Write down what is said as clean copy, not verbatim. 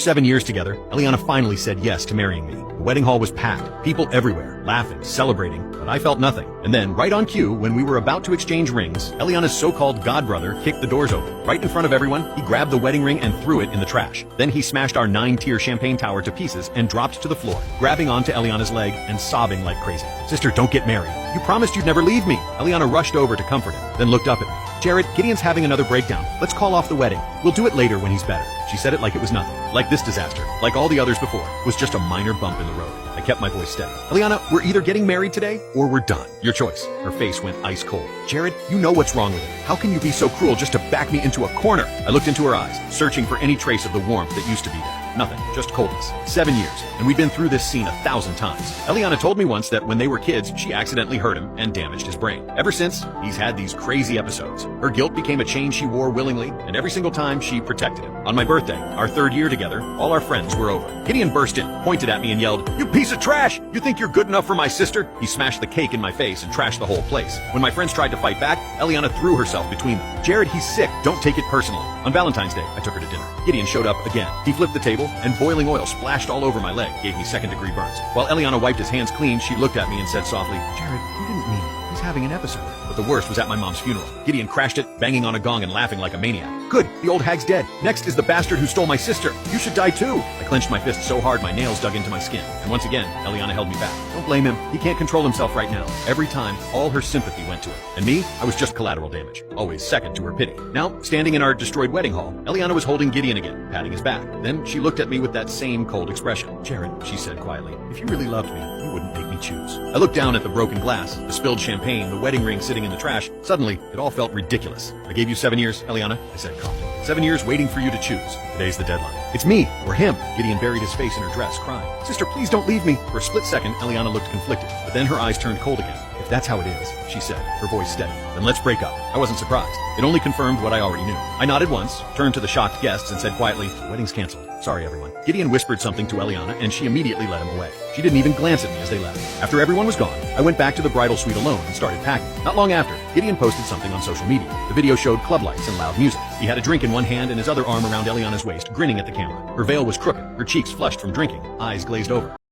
7 years together, Eliana finally said yes to marrying me. The wedding hall was packed, people everywhere, laughing, celebrating, but I felt nothing. And then, right on cue, when we were about to exchange rings, Eliana's so-called godbrother kicked the doors open. Right in front of everyone, he grabbed the wedding ring and threw it in the trash. Then he smashed our 9-tier champagne tower to pieces and dropped to the floor, grabbing onto Eliana's leg and sobbing like crazy. "Sister, don't get married. You promised you'd never leave me." Eliana rushed over to comfort him, then looked up at me. "Jared, Gideon's having another breakdown. Let's call off the wedding. We'll do it later when he's better." She said it like it was nothing. Like this disaster, like all the others before, was just a minor bump in the road. I kept my voice steady. "Eliana, we're either getting married today or we're done. Your choice." Her face went ice cold. "Jared, you know what's wrong with it. How can you be so cruel just to back me into a corner?" I looked into her eyes, searching for any trace of the warmth that used to be there. Nothing, just coldness. 7 years, and we'd been through this scene 1,000 times. Eliana told me once that when they were kids, she accidentally hurt him and damaged his brain. Ever since, he's had these crazy episodes. Her guilt became a chain she wore willingly, and every single time she protected him. On my birthday, our 3rd year together, all our friends were over. Gideon burst in, pointed at me and yelled, "You piece of trash! You think you're good enough for my sister?" He smashed the cake in my face and trashed the whole place. When my friends tried to fight back, Eliana threw herself between them. "Jared, he's sick. Don't take it personally." On Valentine's Day, I took her to dinner. Gideon showed up again. He flipped the table, and boiling oil splashed all over my leg, gave me 2nd-degree burns. While Eliana wiped his hands clean, she looked at me and said softly, "Jared, you didn't mean it. He's having an episode." But the worst was at my mom's funeral. Gideon crashed it, banging on a gong and laughing like a maniac. "Good, the old hag's dead. Next is the bastard who stole my sister. You should die too." I clenched my fist so hard my nails dug into my skin. And once again, Eliana held me back. "Don't blame him. He can't control himself right now." Every time, all her sympathy went to him. And me, I was just collateral damage. Always second to her pity. Now, standing in our destroyed wedding hall, Eliana was holding Gideon again, patting his back. Then she looked at me with that same cold expression. "Jared," she said quietly, "if you really loved me, you wouldn't make me choose." I looked down at the broken glass, the spilled champagne, the wedding ring sitting in the trash. Suddenly, it all felt ridiculous. "I gave you 7 years, Eliana," I said calmly. 7 years waiting for you to choose. Today's the deadline. "It's me, or him." Gideon buried his face in her dress, crying. "Sister, please don't leave me." For a split second, Eliana looked conflicted, but then her eyes turned cold again. "If that's how it is," she said, her voice steady, "then let's break up." I wasn't surprised. It only confirmed what I already knew. I nodded once, turned to the shocked guests and said quietly, "Wedding's canceled. Sorry, everyone." Gideon whispered something to Eliana, and she immediately led him away. She didn't even glance at me as they left. After everyone was gone, I went back to the bridal suite alone and started packing. Not long after, Gideon posted something on social media. The video showed club lights and loud music. He had a drink in one hand and his other arm around Eliana's waist, grinning at the camera. Her veil was crooked, her cheeks flushed from drinking, eyes glazed over.